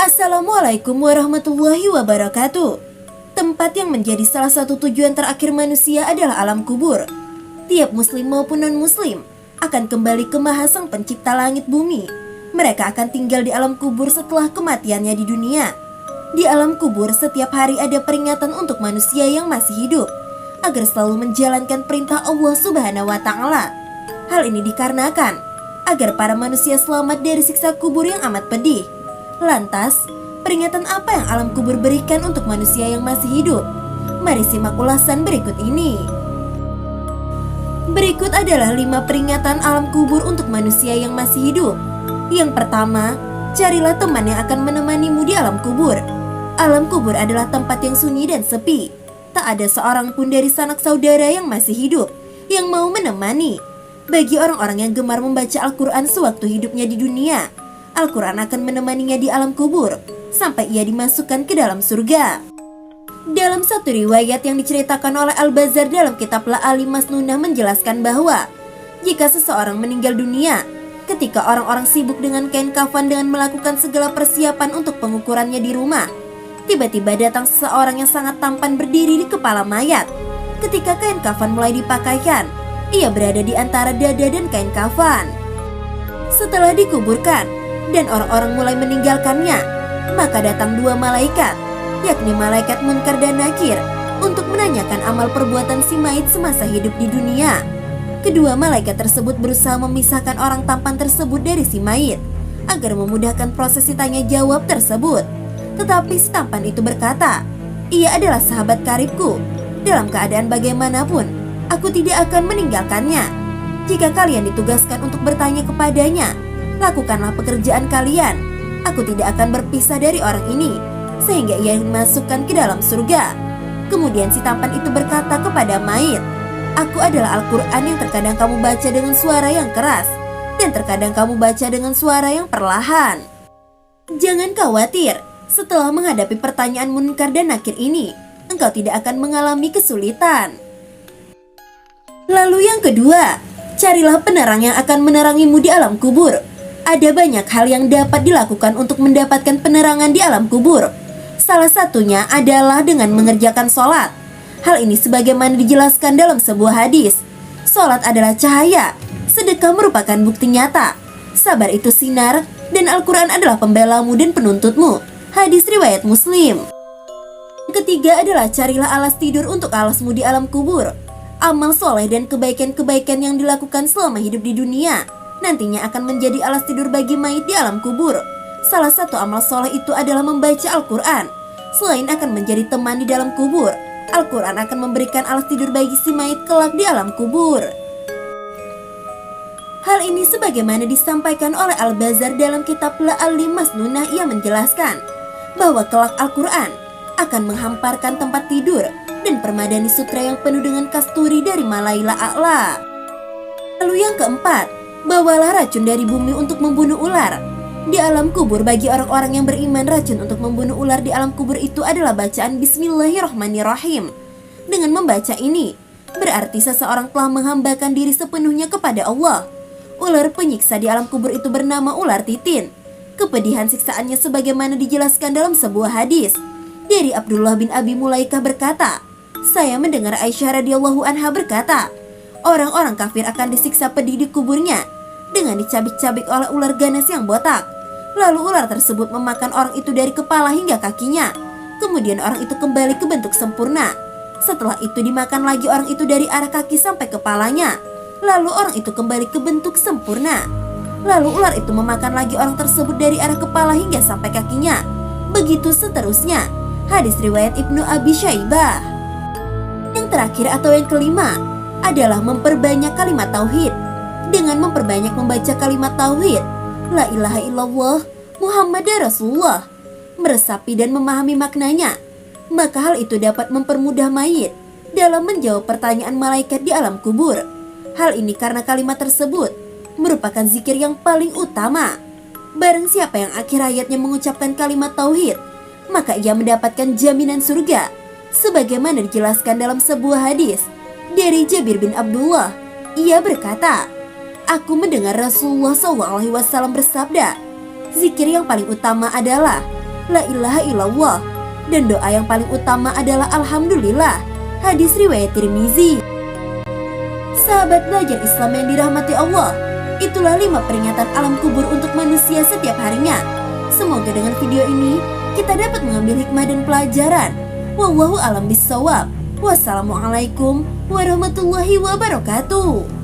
Assalamualaikum warahmatullahi wabarakatuh. Tempat yang menjadi salah satu tujuan terakhir manusia adalah alam kubur. Tiap muslim maupun non-muslim akan kembali ke Maha Sang Pencipta langit bumi. Mereka akan tinggal di alam kubur setelah kematiannya di dunia. Di alam kubur setiap hari ada peringatan untuk manusia yang masih hidup agar selalu menjalankan perintah Allah Subhanahu wa Ta'ala. Hal ini dikarenakan agar para manusia selamat dari siksa kubur yang amat pedih. Lantas, peringatan apa yang alam kubur berikan untuk manusia yang masih hidup? Mari simak ulasan berikut ini. Berikut adalah 5 peringatan alam kubur untuk manusia yang masih hidup. Yang pertama, carilah teman yang akan menemanimu di alam kubur. Alam kubur adalah tempat yang sunyi dan sepi. Tak ada seorang pun dari sanak saudara yang masih hidup yang mau menemani. Bagi orang-orang yang gemar membaca Al-Quran sewaktu hidupnya di dunia, Al-Quran akan menemaninya di alam kubur sampai ia dimasukkan ke dalam surga. Dalam satu riwayat yang diceritakan oleh Al-Bazzar dalam kitab La'ali Masnunah menjelaskan bahwa jika seseorang meninggal dunia, ketika orang-orang sibuk dengan kain kafan dengan melakukan segala persiapan untuk pengukurannya di rumah, tiba-tiba datang seseorang yang sangat tampan berdiri di kepala mayat. Ketika kain kafan mulai dipakaikan, ia berada di antara dada dan kain kafan. Setelah dikuburkan dan orang-orang mulai meninggalkannya, maka datang 2 malaikat, yakni malaikat Munkar dan Nakir, untuk menanyakan amal perbuatan si mayit semasa hidup di dunia. Kedua malaikat tersebut berusaha memisahkan orang tampan tersebut dari si mayit agar memudahkan proses tanya jawab tersebut. Tetapi si tampan itu berkata, "Ia adalah sahabat karibku. Dalam keadaan bagaimanapun, aku tidak akan meninggalkannya. Jika kalian ditugaskan untuk bertanya kepadanya, lakukanlah pekerjaan kalian. Aku tidak akan berpisah dari orang ini sehingga ia dimasukkan ke dalam surga." Kemudian si tampan itu berkata kepada mayit, "Aku adalah Al-Quran yang terkadang kamu baca dengan suara yang keras dan terkadang kamu baca dengan suara yang perlahan. Jangan khawatir, setelah menghadapi pertanyaan Munkar dan Nakir ini, engkau tidak akan mengalami kesulitan." Lalu yang kedua, carilah penerang yang akan menerangimu di alam kubur. Ada banyak hal yang dapat dilakukan untuk mendapatkan penerangan di alam kubur. Salah satunya adalah dengan mengerjakan sholat. Hal ini sebagaimana dijelaskan dalam sebuah hadis. Sholat adalah cahaya, sedekah merupakan bukti nyata, sabar itu sinar, dan Al-Quran adalah pembelamu dan penuntutmu. Hadis riwayat Muslim. Ketiga adalah carilah alas tidur untuk alasmu di alam kubur. Amal soleh dan kebaikan-kebaikan yang dilakukan selama hidup di dunia nantinya akan menjadi alas tidur bagi mayit di alam kubur. Salah satu amal soleh itu adalah membaca Al-Quran. Selain akan menjadi teman di dalam kubur, Al-Quran akan memberikan alas tidur bagi si mayit kelak di alam kubur. Hal ini sebagaimana disampaikan oleh Al-Bazzar dalam kitab La'ali Masnunah. Ia menjelaskan bahwa kelak Al-Quran akan menghamparkan tempat tidur dan permadani sutra yang penuh dengan kasturi dari Malaila A'la. Lalu yang keempat, bawalah racun dari bumi untuk membunuh ular. Di alam kubur bagi orang-orang yang beriman, racun untuk membunuh ular di alam kubur itu adalah bacaan Bismillahirrahmanirrahim. Dengan membaca ini, berarti seseorang telah menghambakan diri sepenuhnya kepada Allah. Ular penyiksa di alam kubur itu bernama ular titin. Kepedihan siksaannya sebagaimana dijelaskan dalam sebuah hadis. Dari Abdullah bin Abi Mulaikah berkata, saya mendengar Aisyah radhiyallahu anha berkata, orang-orang kafir akan disiksa pedih di kuburnya dengan dicabik-cabik oleh ular ganas yang botak. Lalu ular tersebut memakan orang itu dari kepala hingga kakinya. Kemudian orang itu kembali ke bentuk sempurna. Setelah itu dimakan lagi orang itu dari arah kaki sampai kepalanya. Lalu orang itu kembali ke bentuk sempurna. Lalu ular itu memakan lagi orang tersebut dari arah kepala hingga sampai kakinya. Begitu seterusnya. Hadis riwayat Ibnu Abi Syaibah. Yang terakhir atau yang kelima adalah memperbanyak kalimat tauhid. Dengan memperbanyak membaca kalimat tauhid, la ilaha illallah Muhammad Rasulullah, meresapi dan memahami maknanya, maka hal itu dapat mempermudah mayit dalam menjawab pertanyaan malaikat di alam kubur. Hal ini karena kalimat tersebut merupakan zikir yang paling utama. Barang siapa yang akhir hayatnya mengucapkan kalimat tauhid, maka ia mendapatkan jaminan surga. Sebagaimana dijelaskan dalam sebuah hadis dari Jabir bin Abdullah, ia berkata, aku mendengar Rasulullah SAW bersabda, zikir yang paling utama adalah la ilaha illallah, dan doa yang paling utama adalah alhamdulillah. Hadis riwayat Tirmizi. Sahabat belajar Islam yang dirahmati Allah, itulah 5 peringatan alam kubur untuk manusia setiap harinya. Semoga dengan video ini kita dapat mengambil hikmah dan pelajaran. Wallahu a'lam bishawab. Wassalamualaikum warahmatullahi wabarakatuh.